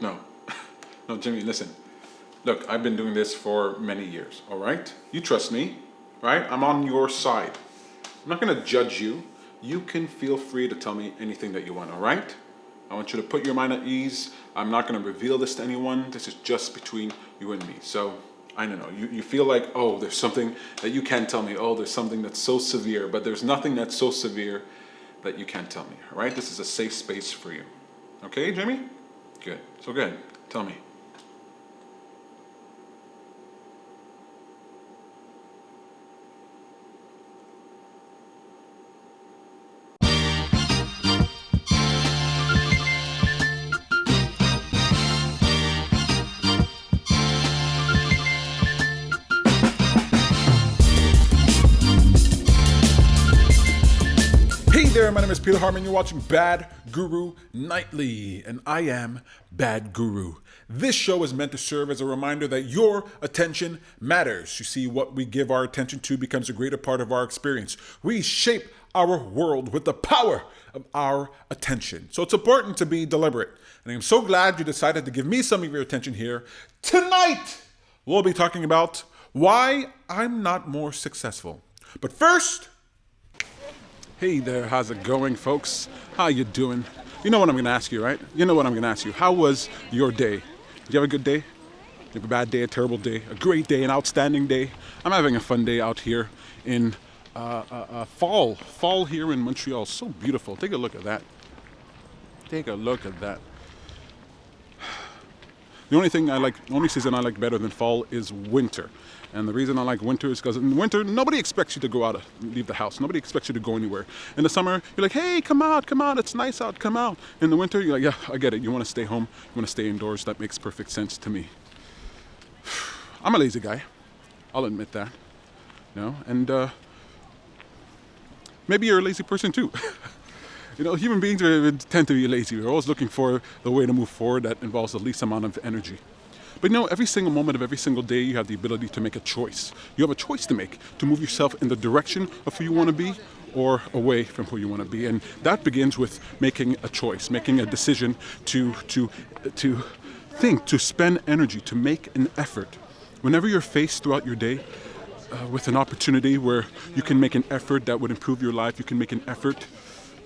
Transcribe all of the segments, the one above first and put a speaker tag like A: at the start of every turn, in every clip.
A: No. No, Jimmy, listen. Look, I've been doing this for many years, all right? You trust me, right? I'm on your side. I'm not gonna judge you. You can feel free to tell me anything that you want, all right? I want you to put your mind at ease. I'm not gonna reveal this to anyone. This is just between you and me. So, I don't know, you feel like, oh, there's something that you can't tell me. Oh, there's something that's so severe, but there's nothing that's so severe that you can't tell me, all right? This is a safe space for you. Okay, Jimmy? Good. So good. Tell me. Hey there, my name is Peter Harmon. You're watching Bad Guru Nightly, and I am Bad Guru. This show is meant to serve as a reminder that your attention matters. You see, what we give our attention to becomes a greater part of our experience. We shape our world with the power of our attention. So it's important to be deliberate. And I'm so glad you decided to give me some of your attention here. Tonight, we'll be talking about why I'm not more successful. But first, hey there, how's it going, folks? How you doing? You know what I'm going to ask you, right? You know what I'm going to ask you. How was your day? Did you have a good day? Did you have a bad day, a terrible day, a great day, an outstanding day? I'm having a fun day out here in fall here in Montreal. So beautiful. Take a look at that. Take a look at that. The only season I like better than fall is winter. And the reason I like winter is because in winter, nobody expects you to go out, leave the house. Nobody expects you to go anywhere. In the summer, you're like, hey, come out, it's nice out, come out. In the winter, you're like, yeah, I get it. You want to stay home, you want to stay indoors. That makes perfect sense to me. I'm a lazy guy. I'll admit that. You know, and maybe you're a lazy person too. You know, human beings tend to be lazy. We're always looking for the way to move forward that involves the least amount of energy. But you know, every single moment of every single day, you have the ability to make a choice. You have a choice to make, to move yourself in the direction of who you want to be or away from who you want to be. And that begins with making a choice, making a decision to think, to spend energy, to make an effort. Whenever you're faced throughout your day with an opportunity where you can make an effort that would improve your life, you can make an effort.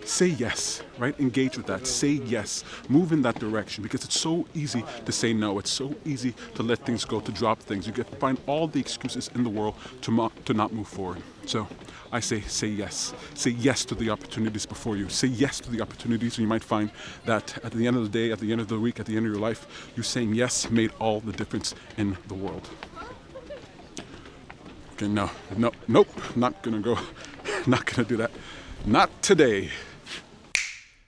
A: Say yes, right? Engage with that. Say yes. Move in that direction because it's so easy to say no. It's so easy to let things go, to drop things. You get to find all the excuses in the world to not move forward. So I say yes. Say yes to the opportunities before you. Say yes to the opportunities, and you might find that at the end of the day, at the end of the week, at the end of your life, you saying yes made all the difference in the world. Okay, nope, not gonna do that. Not today.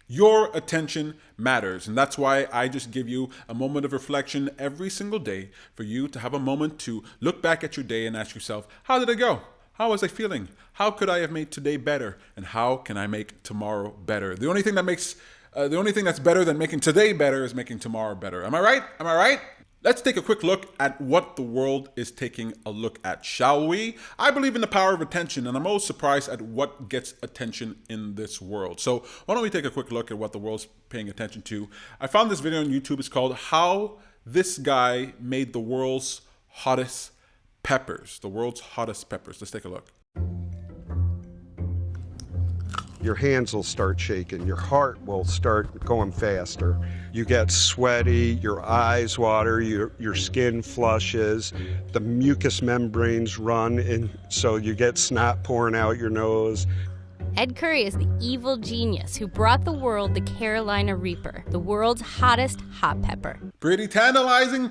A: Your attention matters, and that's why I just give you a moment of reflection every single day for you to have a moment to look back at your day and ask yourself, how did it go? How was I feeling? How could I have made today better? And how can I make tomorrow better? The only thing that's better than making today better is making tomorrow better. Am I right? Let's take a quick look at what the world is taking a look at, shall we? I believe in the power of attention, and I'm always surprised at what gets attention in this world. So why don't we take a quick look at what the world's paying attention to? I found this video on YouTube. It's called How This Guy Made the World's Hottest Peppers. The world's hottest peppers. Let's take a look.
B: Your hands will start shaking, your heart will start going faster. You get sweaty, your eyes water, your skin flushes, the mucous membranes run, and so you get snot pouring out your nose.
C: Ed Curry is the evil genius who brought the world the Carolina Reaper, the world's hottest hot pepper.
A: Pretty tantalizing.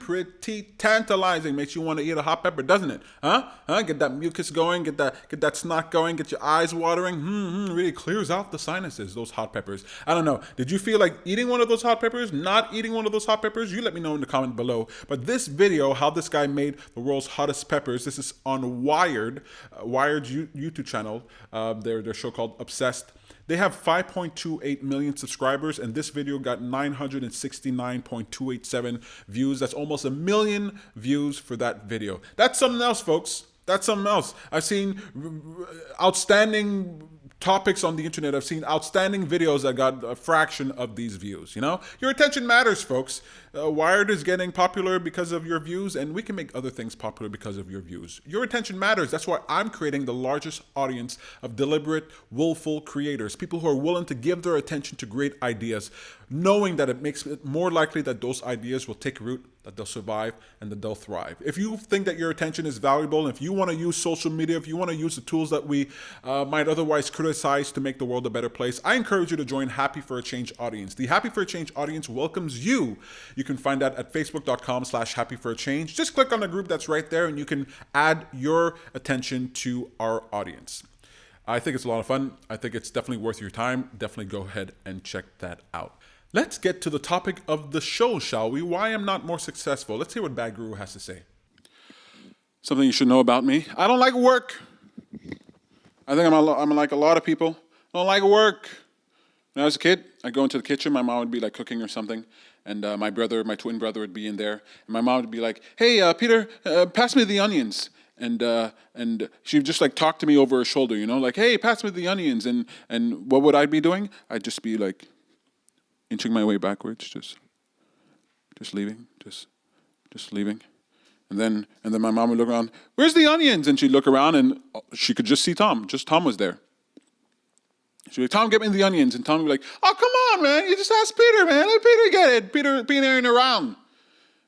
A: Makes you want to eat a hot pepper, doesn't it? Huh? Get that mucus going, get that snot going, get your eyes watering. Really clears out the sinuses, those hot peppers. I don't know. Did you feel like eating one of those hot peppers? Not eating one of those hot peppers? You let me know in the comment below. But this video, how this guy made the world's hottest peppers, this is on Wired's YouTube channel, their show called Obsessed. They have 5.28 million subscribers, and this video got 969.287 views. That's almost 1 million views for that video. That's something else, folks. That's something else. I've seen outstanding topics on the internet. I've seen outstanding videos that got a fraction of these views. Your attention matters, folks. Wired is getting popular because of your views, and we can make other things popular because of your views. Your attention matters. That's why I'm creating the largest audience of deliberate, willful creators, people who are willing to give their attention to great ideas, knowing that it makes it more likely that those ideas will take root, that they'll survive, and that they'll thrive. If you think that your attention is valuable, and if you want to use social media, if you want to use the tools that we might otherwise criticize to make the world a better place, I encourage you to join Happy for a Change audience. The Happy for a Change audience welcomes you. You can find that at facebook.com/happyforachange. Just click on the group that's right there, and you can add your attention to our audience. I think it's a lot of fun. I think it's definitely worth your time. Definitely go ahead and check that out. Let's get to the topic of the show, shall we? Why I'm not more successful. Let's hear what Bad Guru has to say. Something you should know about me. I don't like work. I think I'm like a lot of people. I don't like work. When I was a kid, I'd go into the kitchen. My mom would be like cooking or something. And my twin brother would be in there. And my mom would be like, hey, Peter, pass me the onions. And she would just like talk to me over her shoulder, like, hey, pass me the onions. And what would I be doing? I'd just be like inching my way backwards, just leaving, just leaving. And then my mom would look around, where's the onions? And she'd look around and she could just see Tom. Just Tom was there. She'd be like, Tom, get me the onions. And Tom would be like, oh, come on, man. You just ask Peter, man. Let Peter get it. Peter ain't around.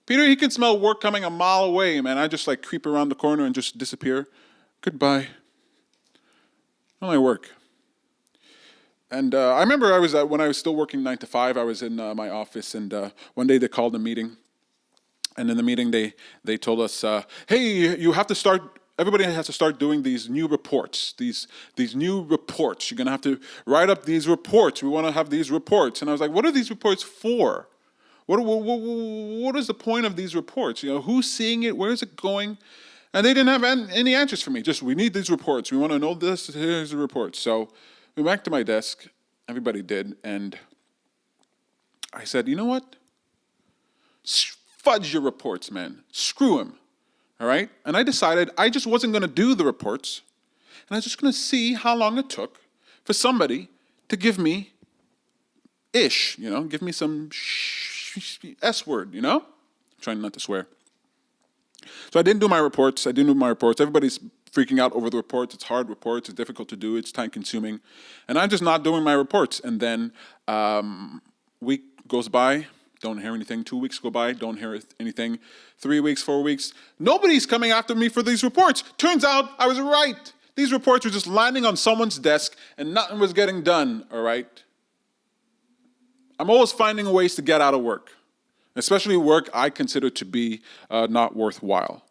A: Peter, he can smell work coming a mile away, man. I just like creep around the corner and just disappear. Goodbye. I don't like work. And I remember when I was still working 9 to 5, I was in my office, and one day they called a meeting. And in the meeting, they told us, hey, you have to start. Everybody has to start doing these new reports. These new reports. You're gonna have to write up these reports. We want to have these reports. And I was like, what are these reports for? What is the point of these reports? Who's seeing it? Where is it going? And they didn't have any answers for me. Just, we need these reports. We want to know this. Here's the reports. So we went back to my desk. Everybody did. And I said, you know what? Fudge your reports, man. Screw them. All right? And I decided I just wasn't going to do the reports. And I was just going to see how long it took for somebody to give me give me some S word, I'm trying not to swear. So I didn't do my reports. Everybody's freaking out over the reports. It's hard reports. It's difficult to do. It's time consuming. And I'm just not doing my reports. And then week goes by, don't hear anything. 2 weeks go by, don't hear anything. 3 weeks, 4 weeks. Nobody's coming after me for these reports. Turns out I was right. These reports were just landing on someone's desk and nothing was getting done, all right? I'm always finding ways to get out of work, especially work I consider to be not worthwhile.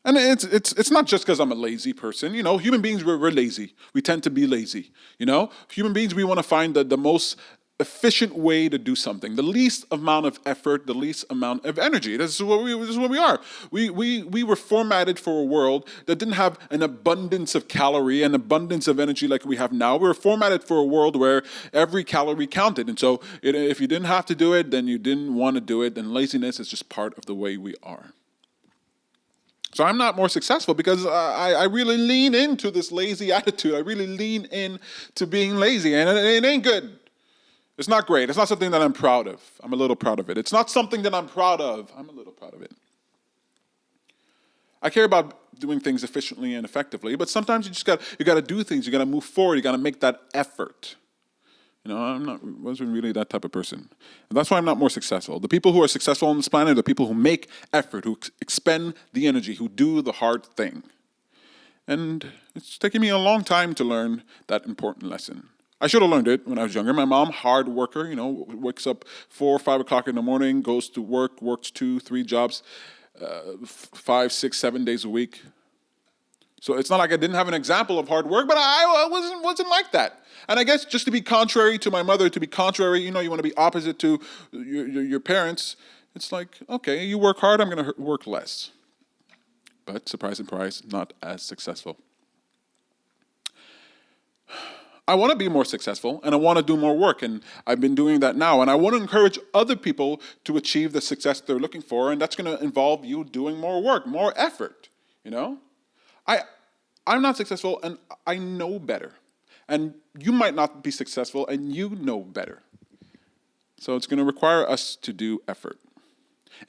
A: And it's not just because I'm a lazy person. Human beings, we're lazy. We tend to be lazy. Human beings, we want to find the most efficient way to do something, the least amount of effort, the least amount of energy. This is what we are. We were formatted for a world that didn't have an abundance of calorie and abundance of energy like we have now. We were formatted for a world where every calorie counted. And so if you didn't have to do it, then you didn't want to do it, then laziness is just part of the way we are. So I'm not more successful because I really lean into this lazy attitude. I really lean into being lazy, and it ain't good. It's not great. It's not something that I'm proud of. I'm a little proud of it. It's not something that I'm proud of. I'm a little proud of it. I care about doing things efficiently and effectively, but sometimes you got to do things. You got to move forward. You got to make that effort. Wasn't really that type of person. And that's why I'm not more successful. The people who are successful on this planet are the people who make effort, who expend the energy, who do the hard thing. And it's taken me a long time to learn that important lesson. I should have learned it when I was younger. My mom, hard worker, wakes up 4 or 5 o'clock in the morning, goes to work, works 2, 3 jobs, 5, 6, 7 days a week. So it's not like I didn't have an example of hard work, but I wasn't like that. And I guess just to be contrary to my mother, you want to be opposite to your parents. It's like, okay, you work hard, I'm going to work less. But surprise, surprise, not as successful. I want to be more successful, and I want to do more work, and I've been doing that now. And I want to encourage other people to achieve the success they're looking for, and that's going to involve you doing more work, more effort, I'm not successful, and I know better. And you might not be successful, and you know better. So it's going to require us to do effort.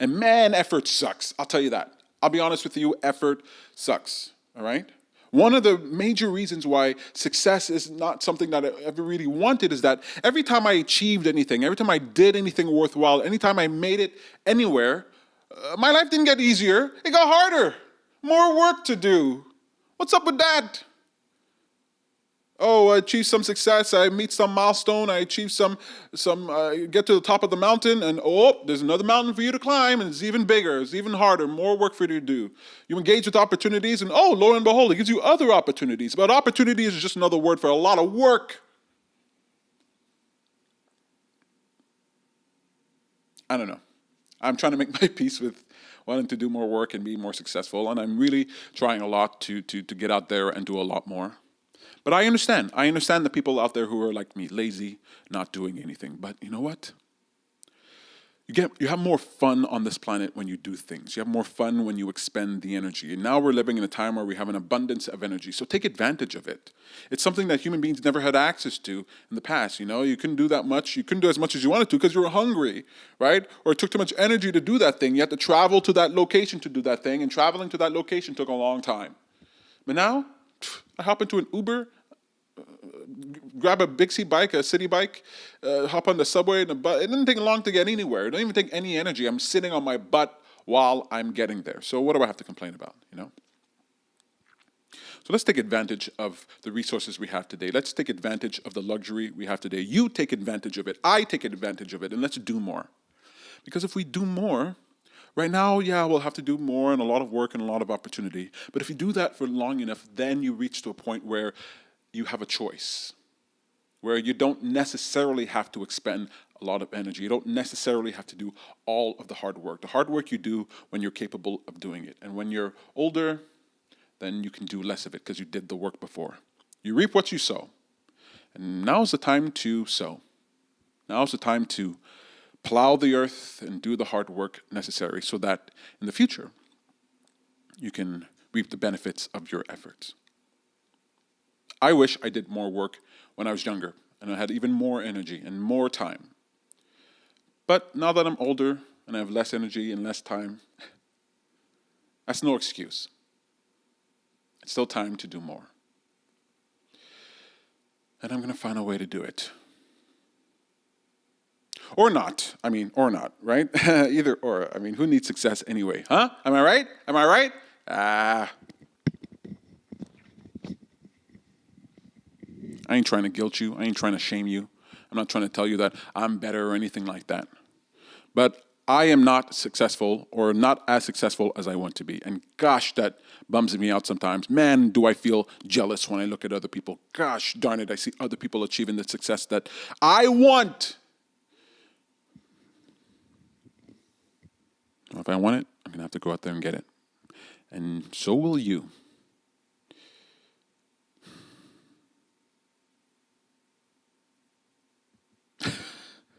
A: And man, effort sucks. I'll tell you that. I'll be honest with you, effort sucks. All right? One of the major reasons why success is not something that I ever really wanted is that every time I achieved anything, every time I did anything worthwhile, anytime I made it anywhere, my life didn't get easier. It got harder. More work to do. What's up with that? Oh, I achieved some success. I meet some milestone. I achieve some get to the top of the mountain, and there's another mountain for you to climb, and it's even bigger. It's even harder. More work for you to do. You engage with opportunities, and lo and behold, it gives you other opportunities. But opportunity is just another word for a lot of work. I don't know. I'm trying to make my peace with wanting to do more work and be more successful, and I'm really trying a lot to get out there and do a lot more. But I understand. I understand the people out there who are like me, lazy, not doing anything. But you know what? You have more fun on this planet when you do things. You have more fun when you expend the energy. And now we're living in a time where we have an abundance of energy. So take advantage of it. It's something that human beings never had access to in the past. You know, you couldn't do that much. You couldn't do as much as you wanted to because you were hungry, right? Or it took too much energy to do that thing. You had to travel to that location to do that thing. And traveling to that location took a long time. But now, I hop into an Uber, grab a Bixie bike, a city bike, hop on the subway, and the bus. It didn't take long to get anywhere. It didn't even take any energy. I'm sitting on my butt while I'm getting there. So what do I have to complain about, you know? So let's take advantage of the resources we have today. Let's take advantage of the luxury we have today. You take advantage of it. I take advantage of it. And let's do more. Because if we do more, right now, we'll have to do more and a lot of work and a lot of opportunity. But if you do that for long enough, then you reach to a point where you have a choice, where you don't necessarily have to expend a lot of energy. You don't necessarily have to do all of the hard work. The hard work you do when you're capable of doing it. And when you're older, then you can do less of it because you did the work before. You reap what you sow. And now's the time to sow. Now's the time to plow the earth and do the hard work necessary so that in the future, you can reap the benefits of your efforts. I wish I did more work when I was younger and I had even more energy and more time. But now that I'm older and I have less energy and less time, that's no excuse. It's still time to do more. And I'm going to find a way to do it. Or not, right? Either or. Who needs success anyway? Huh? Am I right? Am I right? I ain't trying to guilt you. I ain't trying to shame you. I'm not trying to tell you that I'm better or anything like that. But I am not successful or not as successful as I want to be. And gosh, that bums me out sometimes. Man, do I feel jealous when I look at other people. Gosh darn it, I see other people achieving the success that I want. If I want it, I'm going to have to go out there and get it. And so will you.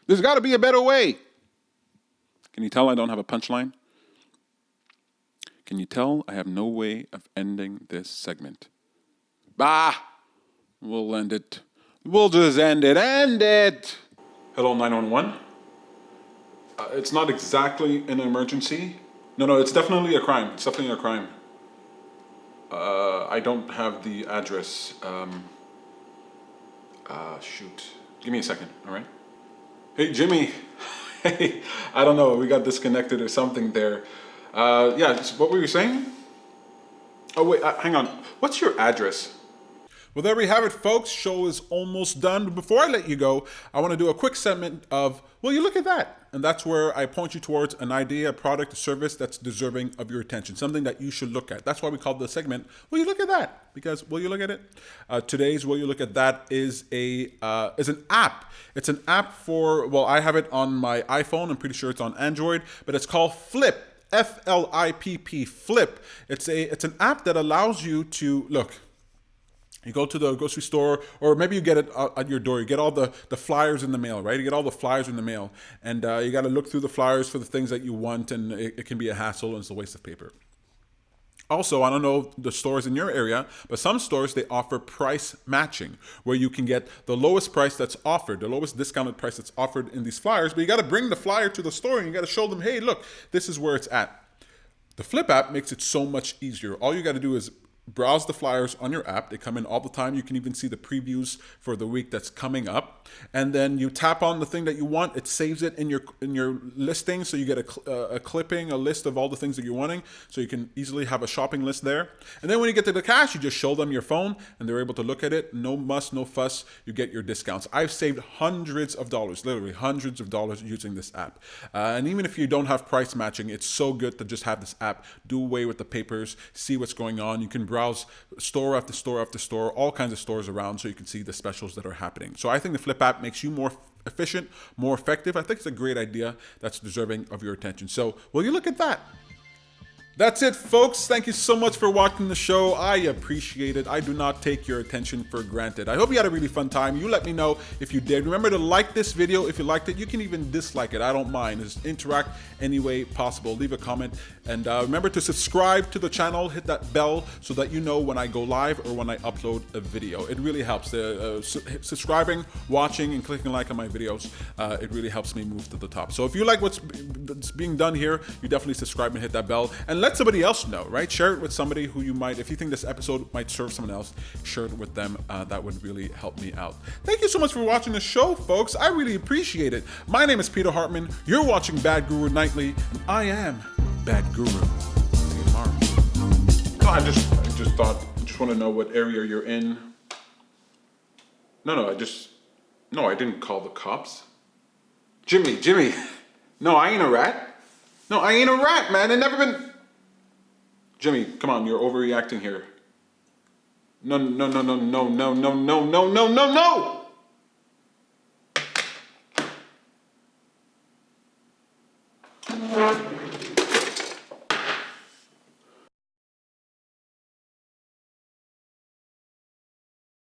A: There's got to be a better way. Can you tell I don't have a punchline? Can you tell I have no way of ending this segment? We'll end it. We'll just end it. End it! Hello, 911. It's not exactly an emergency. No, it's definitely a crime. It's definitely a crime. I don't have the address. Shoot. Give me a second, all right? Hey, Jimmy. Hey, I don't know. We got disconnected or something there. What were you saying? Oh, wait, hang on. What's your address? Well, there we have it, folks. Show is almost done. But before I let you go, I want to do a quick segment of, well, you look at that. And that's where I point you towards an idea, a product, a service that's deserving of your attention, something that you should look at. That's why we call the segment, will you look at that? Because will you look at it? Today's will you look at that is an app. It's an app for, well, I have it on my iPhone. I'm pretty sure it's on Android, but it's called Flip. F-L-I-P-P, Flip. It's an app that allows you to, look, you go to the grocery store, or maybe you get it at your door. You get all the flyers in the mail, right? You get all the flyers in the mail, and you got to look through the flyers for the things that you want, and it can be a hassle, and it's a waste of paper. Also, I don't know the stores in your area, but some stores, they offer price matching, where you can get the lowest price that's offered, the lowest discounted price that's offered in these flyers, but you got to bring the flyer to the store and you got to show them, hey, look, this is where it's at. The Flip app makes it so much easier. All you got to do is browse the flyers on your app. They come in all the time. You can even see the previews for the week that's coming up. And then you tap on the thing that you want. It saves it in your listing. So you get a clipping, a list of all the things that you're wanting. So you can easily have a shopping list there. And then when you get to the cash, you just show them your phone and they're able to look at it. No muss, no fuss. You get your discounts. I've saved hundreds of dollars, literally hundreds of dollars using this app. And even if you don't have price matching, it's so good to just have this app. Do away with the papers, see what's going on. You can browse store after store after store, all kinds of stores around, so you can see the specials that are happening. So I think the Flip app makes you more efficient, more effective. I think it's a great idea that's deserving of your attention. So will you look at that? That's it, folks. Thank you so much for watching the show. I appreciate it. I do not take your attention for granted. I hope you had a really fun time. You let me know if you did. Remember to like this video if you liked it. You can even dislike it. I don't mind. Just interact any way possible. Leave a comment. And remember to subscribe to the channel. Hit that bell so that you know when I go live or when I upload a video. It really helps. Subscribing, watching, and clicking like on my videos, it really helps me move to the top. So if you like what's being done here, you definitely subscribe and hit that bell. And let somebody else know, right? Share it with somebody who you might, if you think this episode might serve someone else, share it with them. That would really help me out. Thank you so much for watching the show, folks. I really appreciate it. My name is Peter Hartman. You're watching Bad Guru Nightly, and I am Bad Guru. See you tomorrow. No, I just want to know what area you're in. No, I didn't call the cops. Jimmy. No, I ain't a rat. No, I ain't a rat, man. I've never been. Jimmy, come on, you're overreacting here. No.